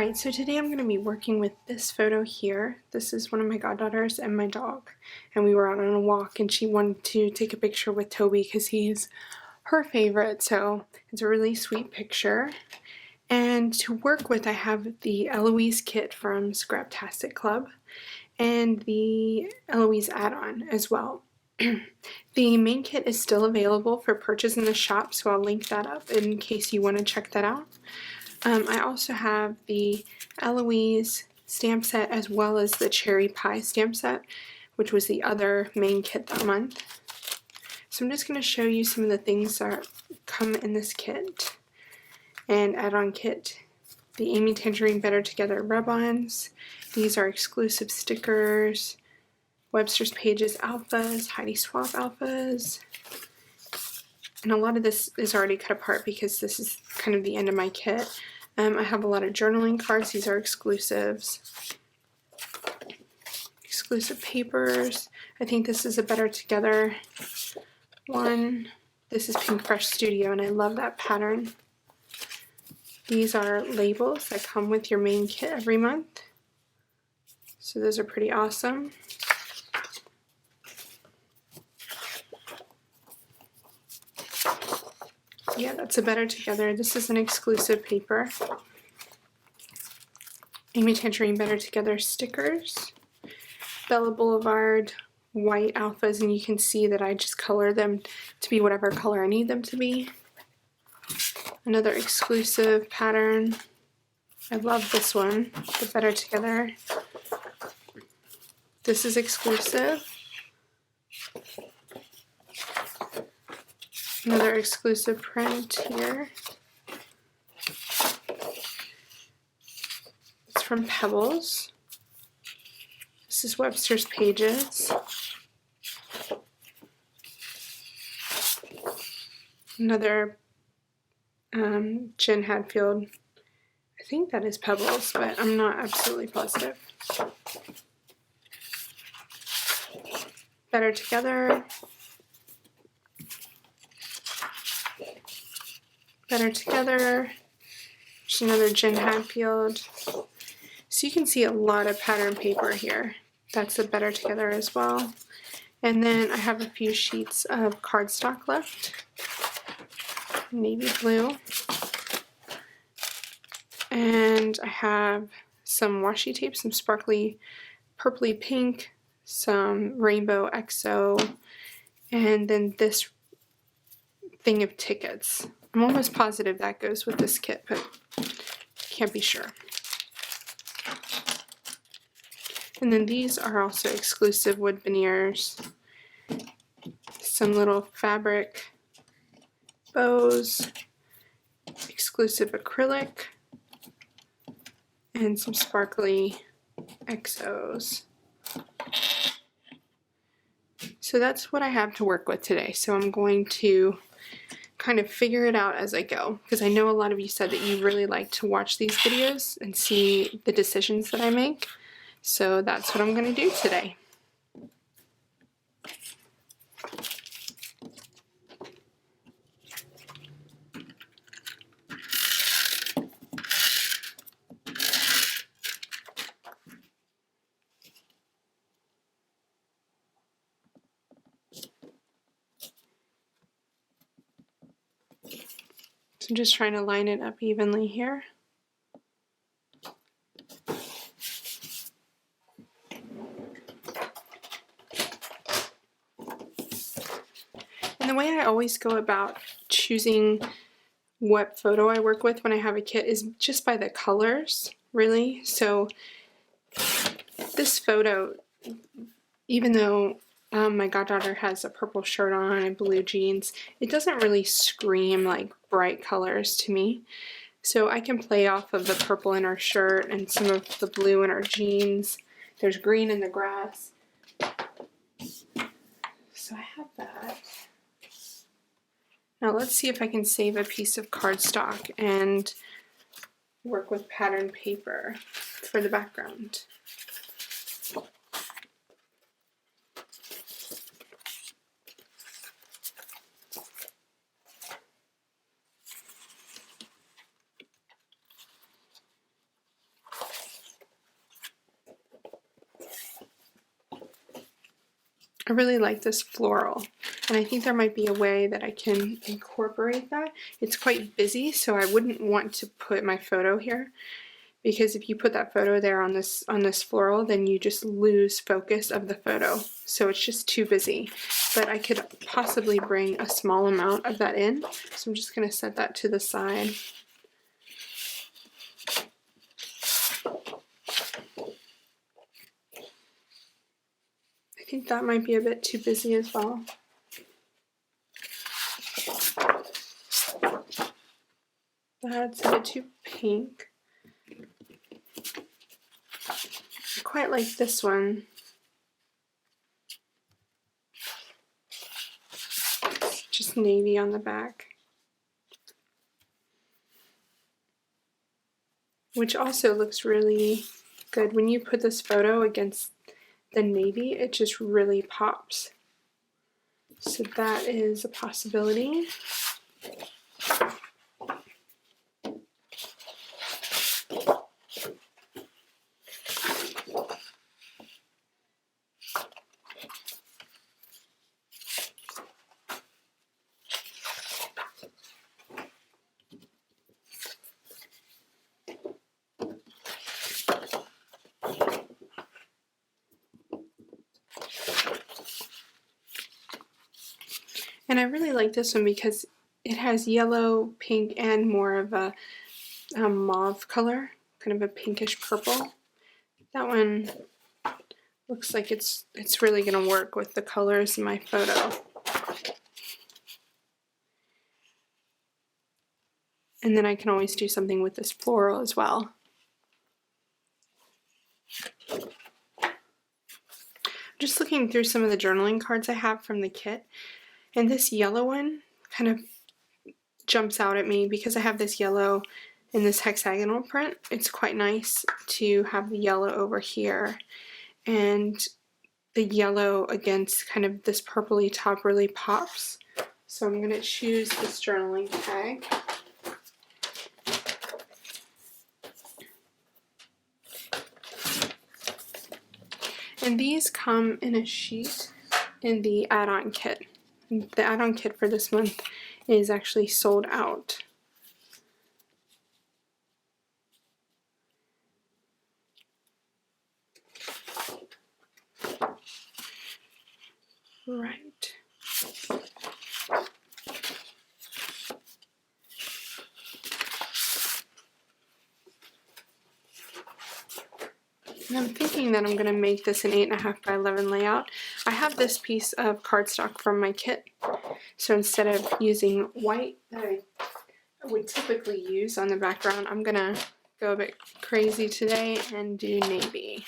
Alright, so today I'm going to be working with this photo here. This is one of my goddaughters and my dog. And we were out on a walk and she wanted to take a picture with Toby because he's her favorite. So it's a really sweet picture. And to work with, I have the Eloise kit from Scraptastic Club and the Eloise add-on as well. The main kit is still available for purchase in the shop, so I'll link that up in case you want to check that out. I also have the Eloise stamp set as well as the Cherry Pie stamp set, which was the other main kit that month. So I'm just going to show you some of the things that come in this kit and add-on kit. The Amy Tangerine Better Together rub-ons. These are exclusive stickers. Webster's Pages alphas, Heidi Swapp alphas. And a lot of this is already cut apart because this is kind of the end of my kit. I have a lot of journaling cards. These are exclusives. Exclusive papers. I think this is a Better Together one. This is Pink Fresh Studio and I love that pattern. These are labels that come with your main kit every month. So those are pretty awesome. Yeah, that's a Better Together. This is an exclusive paper. Amy Tangerine Better Together stickers. Bella Boulevard white alphas, and you can see that I just color them to be whatever color I need them to be. Another exclusive pattern. I love this one, the Better Together. This is exclusive. Another exclusive print here. It's from Pebbles. This is Webster's Pages. Another Jen Hadfield. I think that is Pebbles, but I'm not absolutely positive. Better Together. Better Together. There's another Jen Hadfield. So you can see a lot of pattern paper here. That's a Better Together as well. And then I have a few sheets of cardstock left. Navy blue. And I have some washi tape, some sparkly purpley pink, some rainbow XO, and then this thing of tickets. I'm almost positive that goes with this kit, but can't be sure. And then these are also exclusive wood veneers. Some little fabric bows, exclusive acrylic, and some sparkly XOs. So that's what I have to work with today. So I'm going to kind of figure it out as I go, because I know a lot of you said that you really like to watch these videos and see the decisions that I make. So that's what I'm going to do today. So I'm just trying to line it up evenly here. And the way I always go about choosing what photo I work with when I have a kit is just by the colors, really. So this photo, even though my goddaughter has a purple shirt on and blue jeans, it doesn't really scream like bright colors to me. So I can play off of the purple in her shirt and some of the blue in her jeans. There's green in the grass. So I have that. Now let's see if I can save a piece of cardstock and work with pattern paper for the background. I really like this floral, and I think there might be a way that I can incorporate that. It's quite busy, so I wouldn't want to put my photo here, because if you put that photo there on this floral, then you just lose focus of the photo. So it's just too busy. But I could possibly bring a small amount of that in. So I'm just going to set that to the side. I think that might be a bit too busy as well. That's a bit too pink. I quite like this one. It's just navy on the back. Which also looks really good. When you put this photo against the navy, it just really pops. So that is a possibility. And I really like this one because it has yellow, pink, and more of a mauve color, kind of a pinkish purple. That one looks like it's really going to work with the colors in my photo. And then I can always do something with this floral as well. Just looking through some of the journaling cards I have from the kit, and this yellow one kind of jumps out at me because I have this yellow in this hexagonal print. It's quite nice to have the yellow over here, and the yellow against kind of this purpley top really pops. So I'm going to choose this journaling tag. And these come in a sheet in the add-on kit. The add-on kit for this month is actually sold out. Right. And I'm thinking that I'm going to make this an 8.5 by 11 layout. I have this piece of cardstock from my kit, so instead of using white that I would typically use on the background, I'm going to go a bit crazy today and do navy.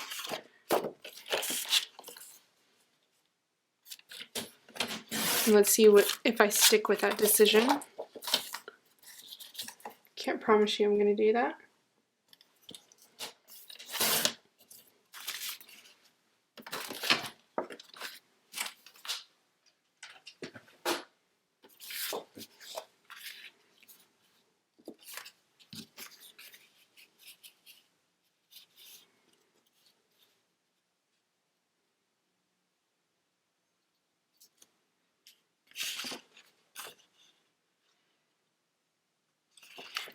And let's see if I stick with that decision. Can't promise you I'm going to do that.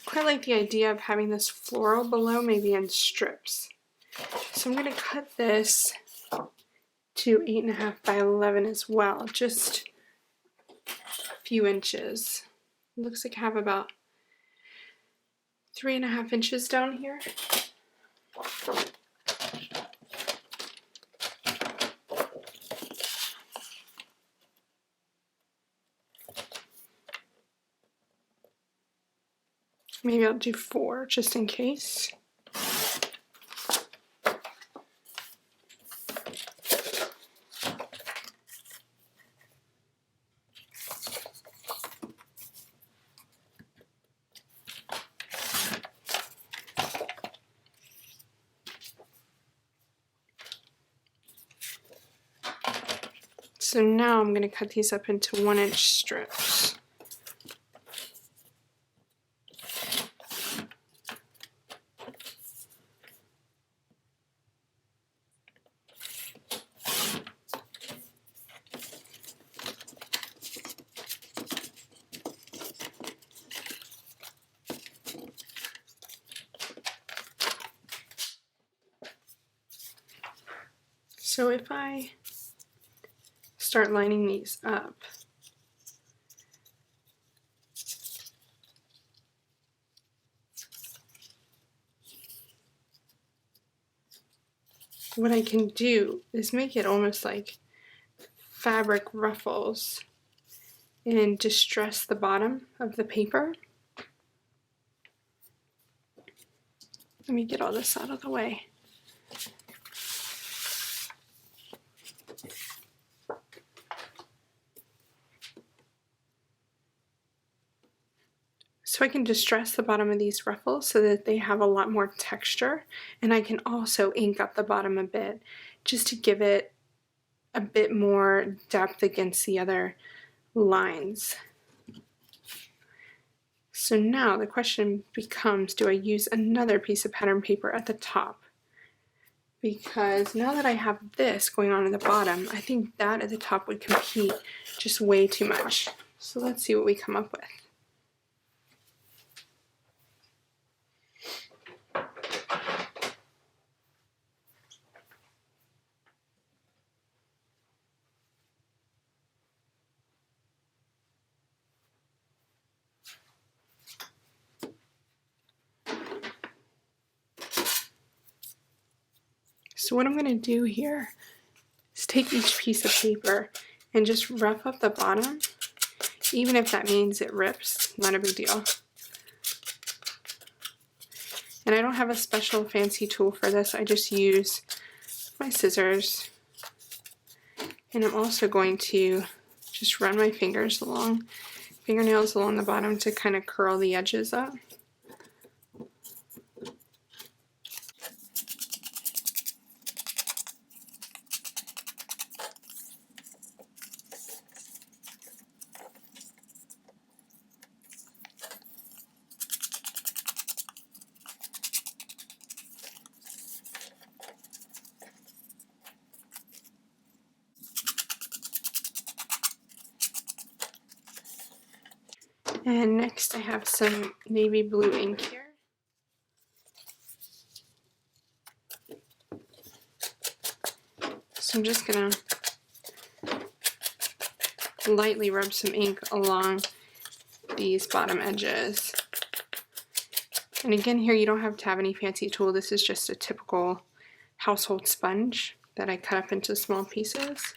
Quite like the idea of having this floral below, maybe in strips. So I'm going to cut this to 8.5 by 11 as well, just a few inches. It looks like I have about 3.5 inches down here. Maybe I'll do 4 just in case. So now I'm going to cut these up into 1-inch strips. So if I start lining these up, what I can do is make it almost like fabric ruffles and distress the bottom of the paper. Let me get all this out of the way. So I can distress the bottom of these ruffles so that they have a lot more texture, and I can also ink up the bottom a bit just to give it a bit more depth against the other lines. So now the question becomes, do I use another piece of pattern paper at the top? Because now that I have this going on at the bottom, I think that at the top would compete just way too much. So let's see what we come up with. So what I'm going to do here is take each piece of paper and just rough up the bottom, even if that means it rips, not a big deal. And I don't have a special fancy tool for this, I just use my scissors. And I'm also going to just run my fingernails along the bottom to kind of curl the edges up. And next I have some navy blue ink here. So I'm just going to lightly rub some ink along these bottom edges. And again, here you don't have to have any fancy tool. This is just a typical household sponge that I cut up into small pieces.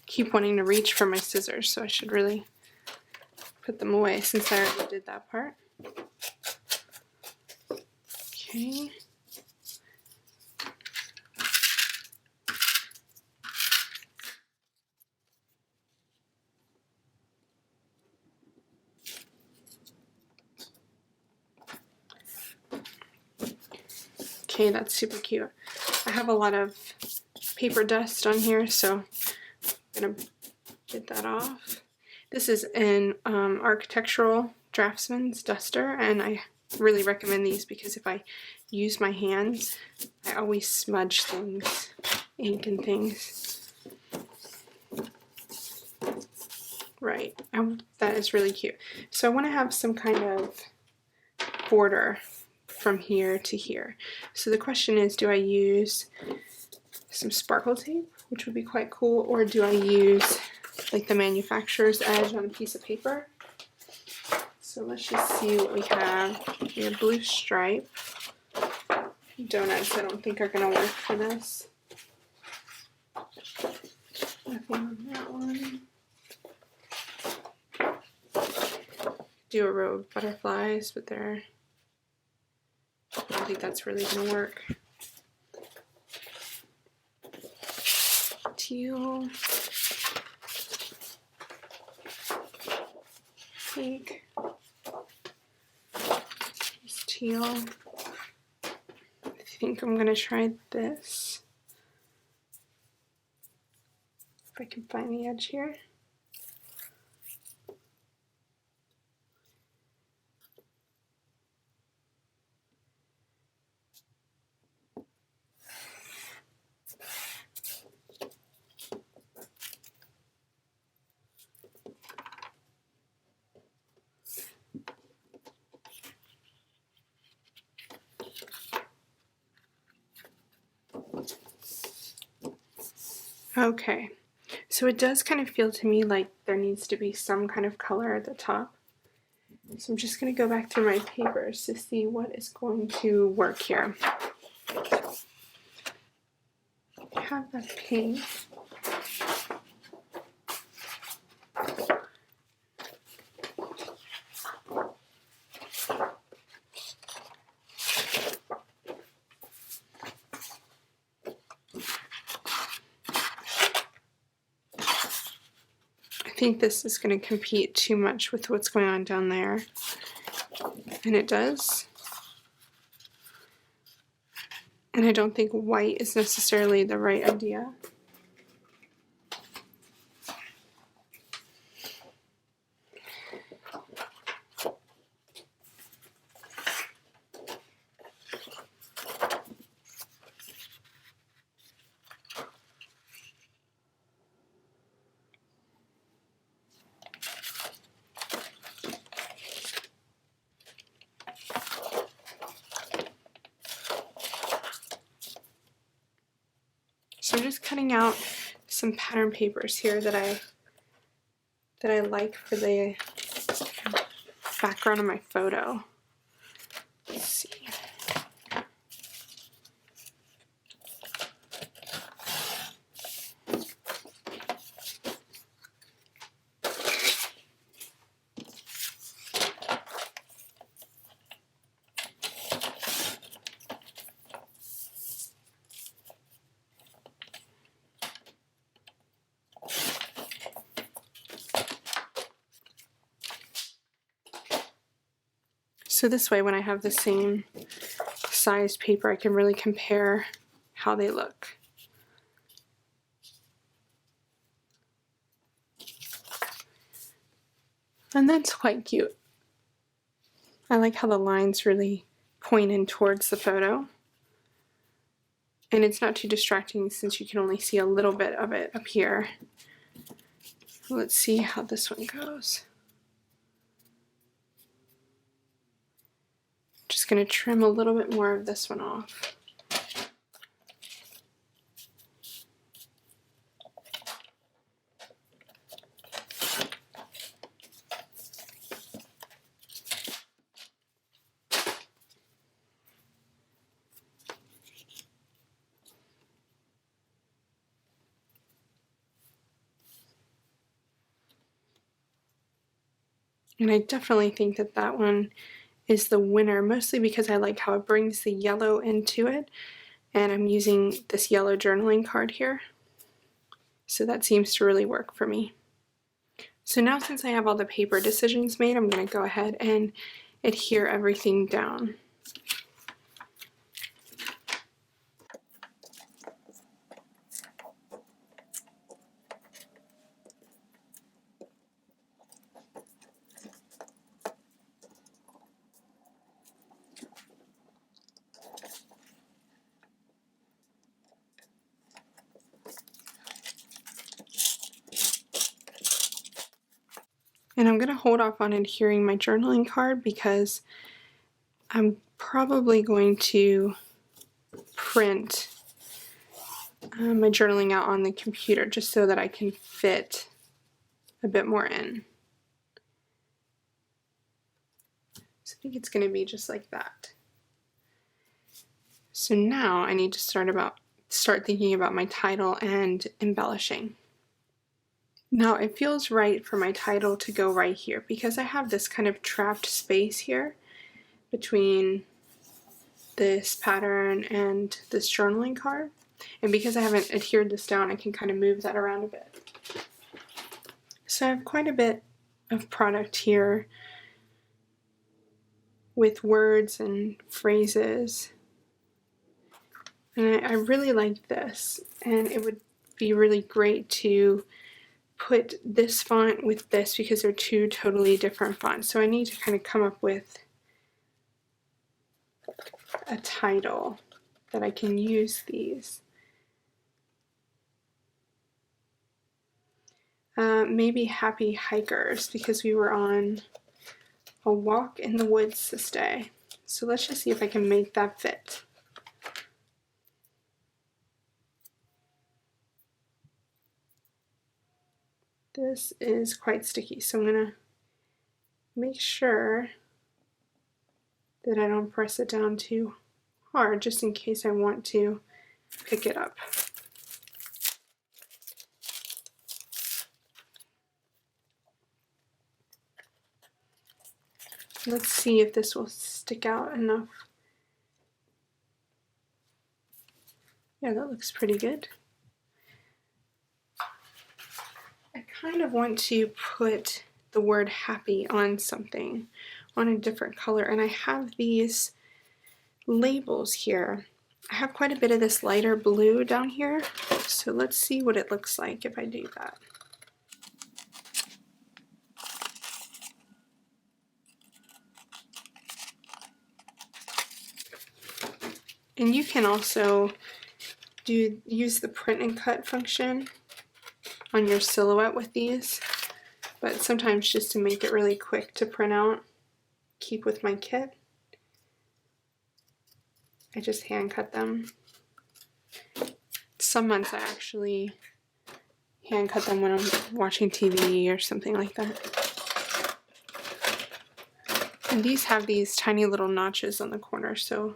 Keep wanting to reach for my scissors, so I should really put them away since I already did that part. Okay. Okay, that's super cute. I have a lot of paper dust on here, so I'm gonna get that off. This is an architectural draftsman's duster, and I really recommend these because if I use my hands, I always smudge things, ink and things. Right, that is really cute. So I want to have some kind of border from here to here. So the question is, do I use some sparkle tape, which would be quite cool, or do I use like the manufacturer's edge on a piece of paper? So let's just see what we have. We have blue stripe. Donuts I don't think are going to work for this. Nothing on that one. do a row of butterflies, but I don't think that's really gonna work. Teal, pink, teal. I think I'm gonna try this. If I can find the edge here. Okay, so it does kind of feel to me like there needs to be some kind of color at the top. So I'm just going to go back through my papers to see what is going to work here. I have that pink. I think this is going to compete too much with what's going on down there, and it does. And I don't think white is necessarily the right idea. So I'm just cutting out some pattern papers here that I like for the background of my photo. Let's see. So this way, when I have the same sized paper, I can really compare how they look. And that's quite cute. I like how the lines really point in towards the photo. And it's not too distracting since you can only see a little bit of it up here. Let's see how this one goes. Just going to trim a little bit more of this one off. And I definitely think that that one is the winner, mostly because I like how it brings the yellow into it, and I'm using this yellow journaling card here, so that seems to really work for me. So now, since I have all the paper decisions made, I'm going to go ahead and adhere everything down. And I'm going to hold off on adhering my journaling card because I'm probably going to print my journaling out on the computer just so that I can fit a bit more in. So I think it's going to be just like that. So now I need to start thinking about my title and embellishing. Now it feels right for my title to go right here because I have this kind of trapped space here between this pattern and this journaling card. And because I haven't adhered this down, I can kind of move that around a bit. So I have quite a bit of product here with words and phrases. And I really like this, and it would be really great to put this font with this because they're two totally different fonts. So I need to kind of come up with a title that I can use these. Maybe Happy Hikers, because we were on a walk in the woods this day. So let's just see if I can make that fit. This is quite sticky, so I'm going to make sure that I don't press it down too hard, just in case I want to pick it up. Let's see if this will stick out enough. Yeah, that looks pretty good. I kind of want to put the word happy on something, on a different color, and I have these labels here. I have quite a bit of this lighter blue down here, so let's see what it looks like if I do that. And you can also use the print and cut function on your silhouette with these, but sometimes just to make it really quick to print out, keep with my kit, I just hand cut them. Some months I actually hand cut them when I'm watching TV or something like that. And these have these tiny little notches on the corner, so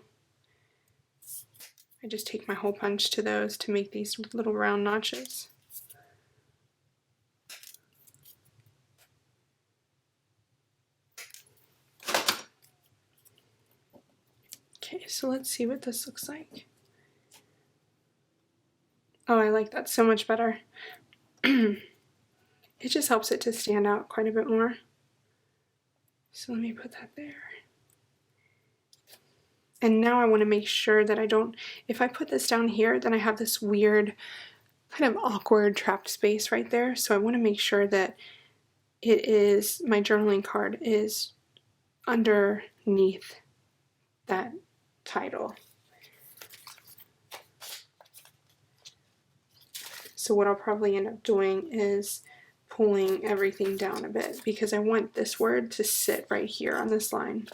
I just take my hole punch to those to make these little round notches. Okay, so let's see what this looks like. Oh, I like that so much better. It just helps it to stand out quite a bit more. So let me put that there. And now I want to make sure that I don't, if I put this down here, then I have this weird kind of awkward trapped space right there. So I want to make sure that it is, my journaling card is underneath that title. So what I'll probably end up doing is pulling everything down a bit because I want this word to sit right here on this line.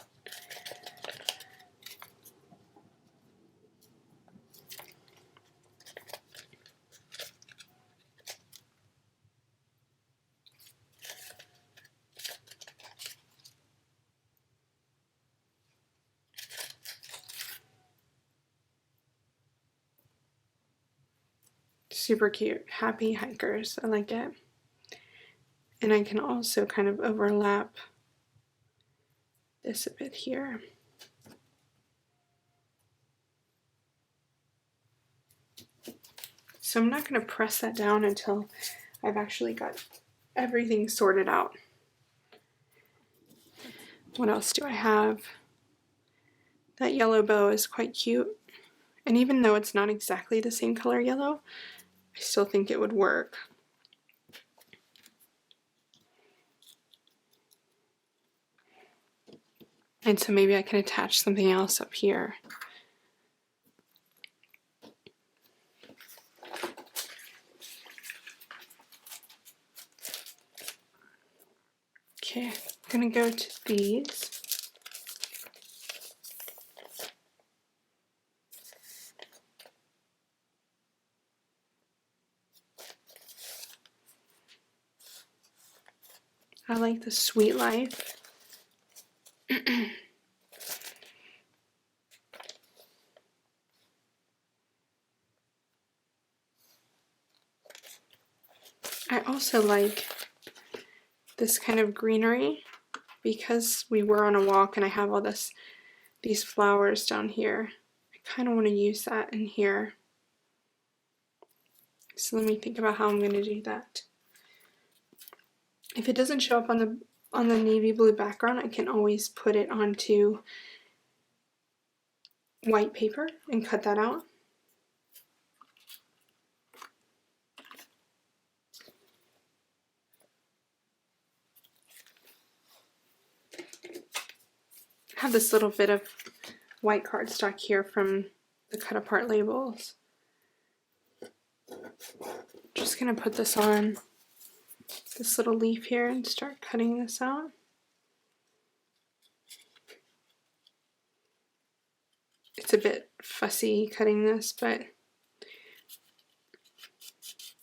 Super cute. Happy Hikers. I like it. And I can also kind of overlap this a bit here. So I'm not going to press that down until I've actually got everything sorted out. What else do I have? That yellow bow is quite cute. And even though it's not exactly the same color yellow, I still think it would work. And so maybe I can attach something else up here. Okay, I'm gonna go to these. I like the Sweet Life. I also like this kind of greenery because we were on a walk and I have all these flowers down here. I kind of want to use that in here. So let me think about how I'm going to do that. If it doesn't show up on the navy blue background, I can always put it onto white paper and cut that out. I have this little bit of white cardstock here from the cut apart labels. Just gonna put this on this little leaf here and start cutting this out. It's a bit fussy cutting this, but I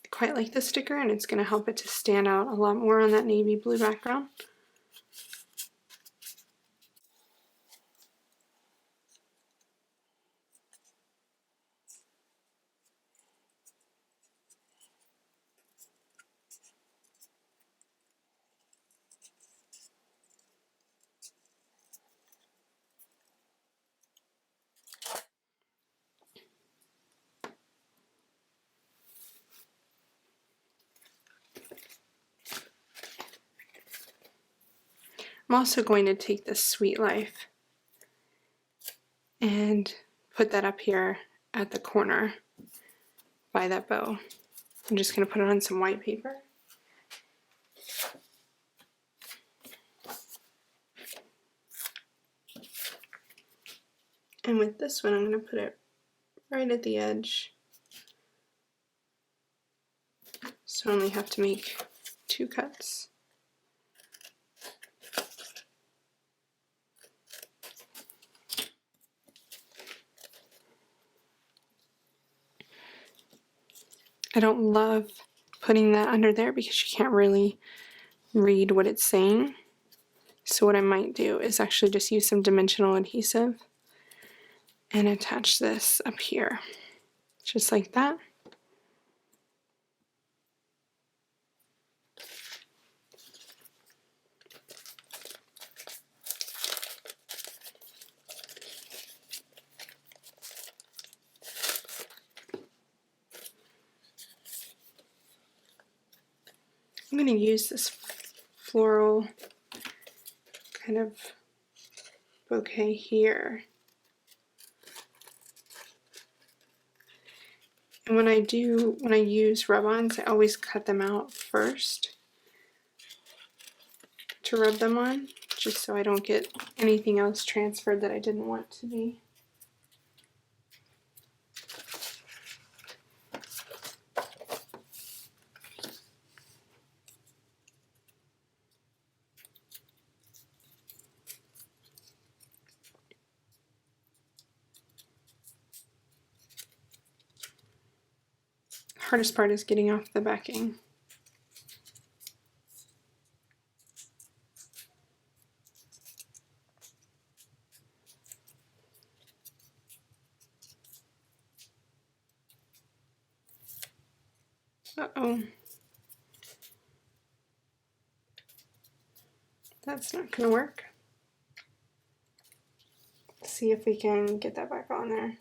quite like the sticker and it's gonna help it to stand out a lot more on that navy blue background. I'm also going to take this Sweet Life and put that up here at the corner by that bow. I'm just going to put it on some white paper. And with this one, I'm going to put it right at the edge. So I only have to make 2 cuts. I don't love putting that under there because you can't really read what it's saying. So what I might do is actually just use some dimensional adhesive and attach this up here, just like that. I'm going to use this floral kind of bouquet here. And when I use rub-ons, I always cut them out first to rub them on, just so I don't get anything else transferred that I didn't want to be. Hardest part is getting off the backing. Uh-oh. That's not gonna work. Let's see if we can get that back on there.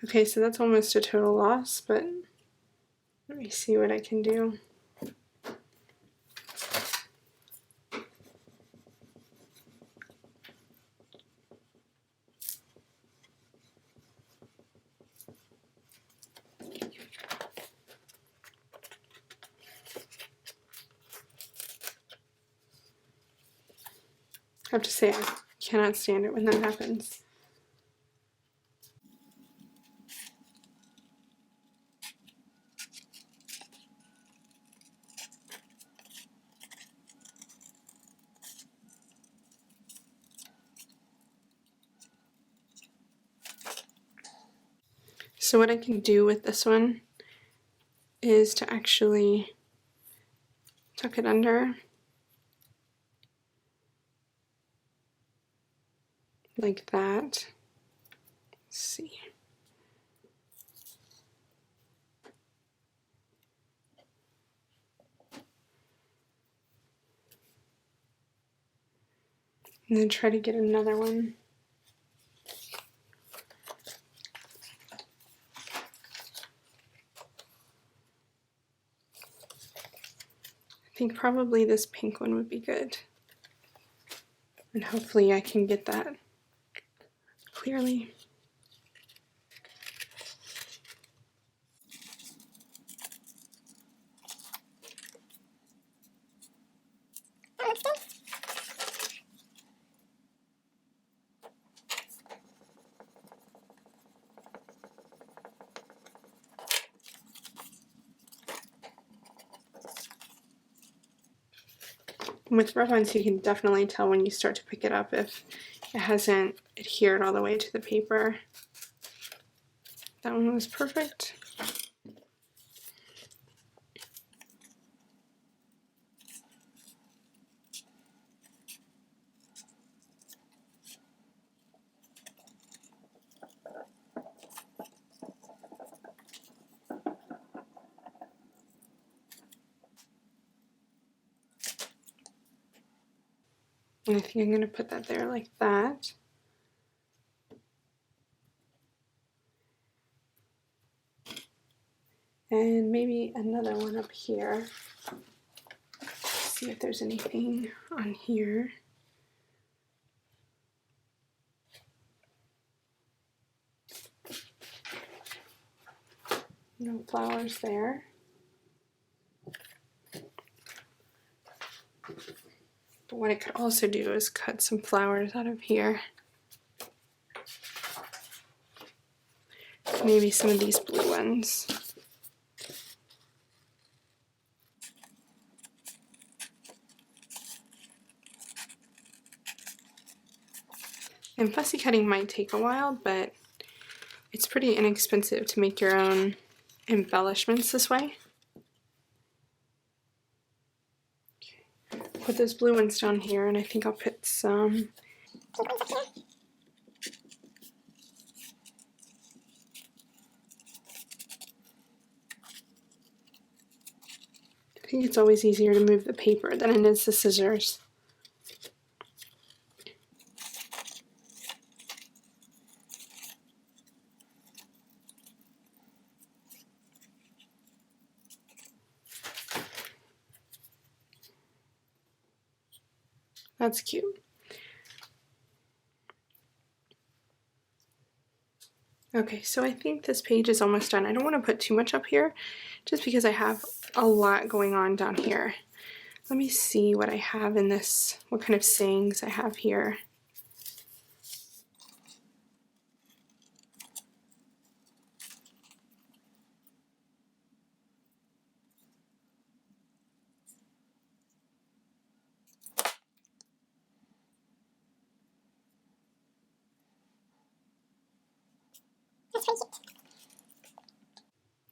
Okay, so that's almost a total loss, but let me see what I can do. I have to say, I cannot stand it when that happens. So what I can do with this one is to actually tuck it under like that. Let's see. And then try to get another one. I think probably this pink one would be good. And hopefully I can get that clearly. With rub-ons, you can definitely tell when you start to pick it up if it hasn't adhered all the way to the paper. That one was perfect. And I think I'm going to put that there like that. And maybe another one up here. See if there's anything on here. No flowers there. But what I could also do is cut some flowers out of here. Maybe some of these blue ones. And fussy cutting might take a while, but it's pretty inexpensive to make your own embellishments this way. Put those blue ones down here, and I think I'll put some. I think it's always easier to move the paper than it is the scissors. That's cute. Okay, so I think this page is almost done. I don't want to put too much up here just because I have a lot going on down here. Let me see what I have in this, what kind of sayings I have here.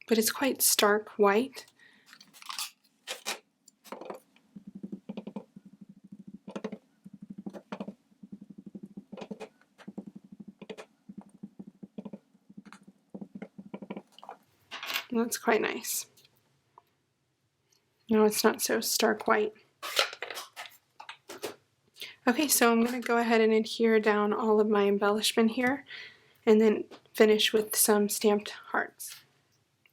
But it's quite stark white. That's quite nice. No, it's not so stark white. Okay, so I'm going to go ahead and adhere down all of my embellishment here and then finish with some stamped hearts.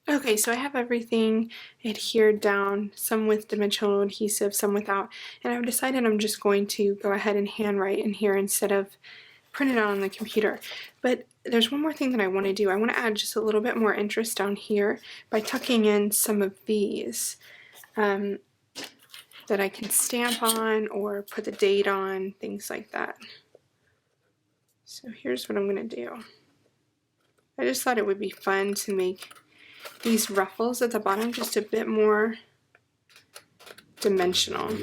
Okay, so I have everything adhered down, some with dimensional adhesive, some without, and I've decided I'm just going to go ahead and handwrite in here instead of print it out on the computer. But there's one more thing that I want to do. I want to add just a little bit more interest down here by tucking in some of these that I can stamp on or put the date on, things like that. So here's what I'm going to do. I just thought it would be fun to make these ruffles at the bottom just a bit more dimensional.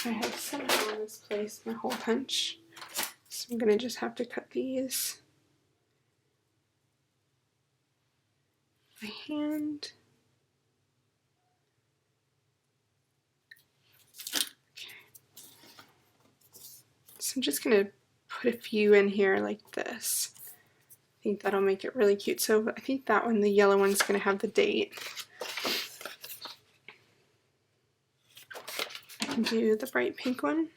I have somehow misplaced my hole punch, so I'm going to just have to cut these by hand. So I'm just going to put a few in here like this. I think that'll make it really cute. So I think that one, the yellow one's going to have the date. I can do the bright pink one.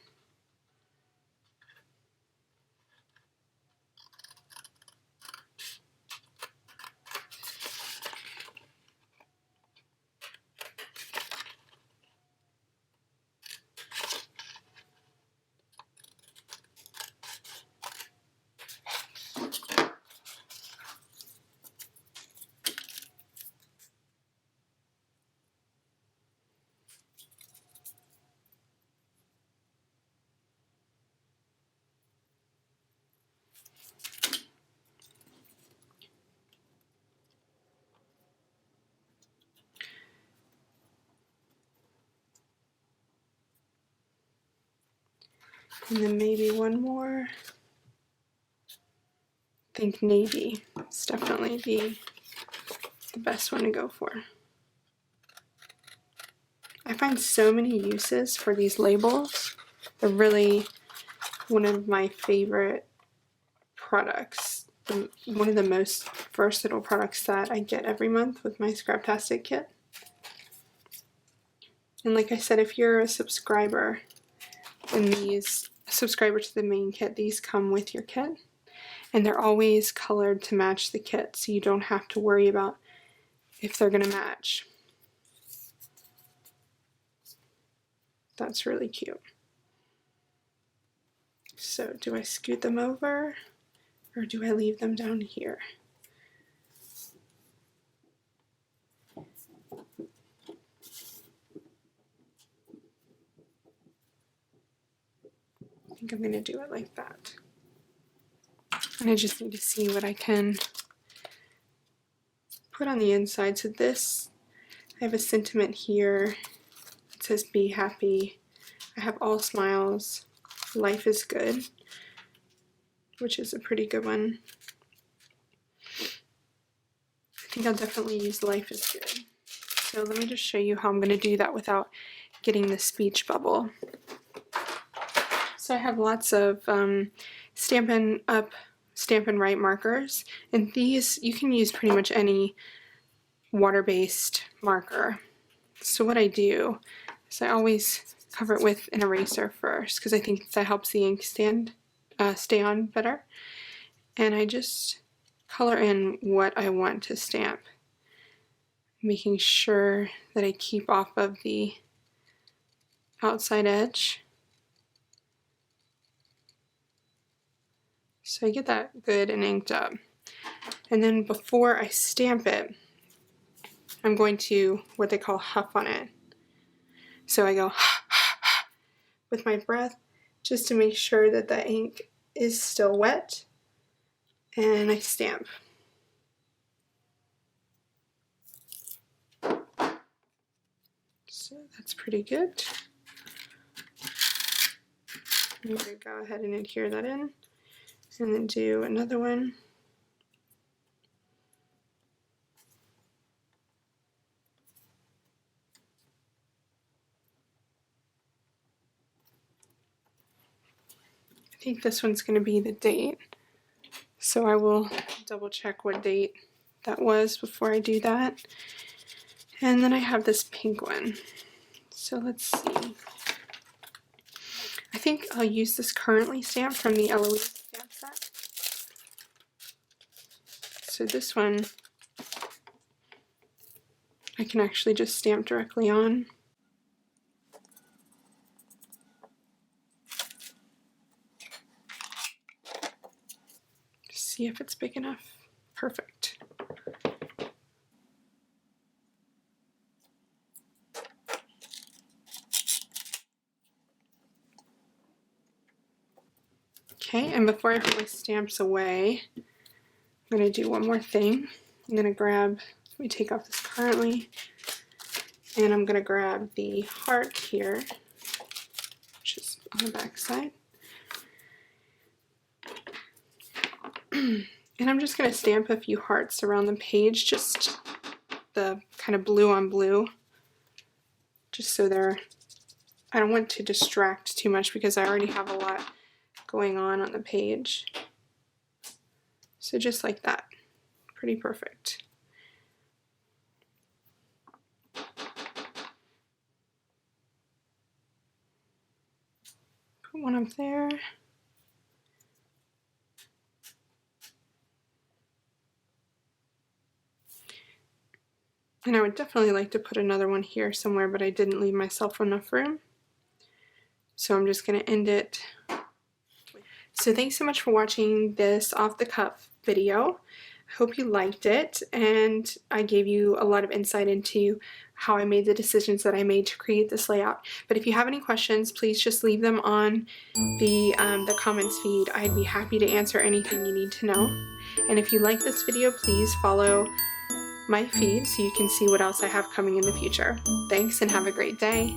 And then maybe one more. I think navy is definitely the best one to go for. I find so many uses for these labels. They're really one of my favorite products. One of the most versatile products that I get every month with my Scraptastic kit. And like I said, if you're a subscriber, and a subscriber to the main kit, these come with your kit. And they're always colored to match the kit, so you don't have to worry about if they're going to match. That's really cute. So do I scoot them over, or do I leave them down here? I think I'm going to do it like that. And I just need to see what I can put on the inside. So this, I have a sentiment here. It says be happy. I have all smiles. Life is good, which is a pretty good one. I think I'll definitely use life is good. So let me just show you how I'm going to do that without getting the speech bubble. So I have lots of Stampin' Up, Stampin' Write markers, and these you can use pretty much any water-based marker. So what I do is I always cover it with an eraser first, because I think that helps the ink stay on better. And I just color in what I want to stamp, making sure that I keep off of the outside edge. So I get that good and inked up. And then before I stamp it, I'm going to what they call huff on it. So I go with my breath just to make sure that the ink is still wet, and I stamp. So that's pretty good. I'm going to go ahead and adhere that in, and then do another one. I think this one's going to be the date, so I will double check what date that was before I do that. And then I have this pink one. So let's see. I think I'll use this currently stamp from the Eloise stamp set. So this one I can actually just stamp directly on. See if it's big enough. Perfect. Okay, and before I put my stamps away, I'm going to do one more thing. I'm going to grab, let me take off this currently, and I'm going to grab the heart here, on the back side. And I'm just going to stamp a few hearts around the page, just the kind of blue on blue, just so I don't want to distract too much because I already have a lot going on the page. So just like that, pretty perfect. Put one up there. And I would definitely like to put another one here somewhere, but I didn't leave myself enough room. So I'm just going to end it. So thanks so much for watching this off the cuff video. I hope you liked it, and I gave you a lot of insight into how I made the decisions that I made to create this layout. But if you have any questions, please just leave them on the comments feed. I'd be happy to answer anything you need to know. And if you like this video, please follow my feed so you can see what else I have coming in the future. Thanks and have a great day.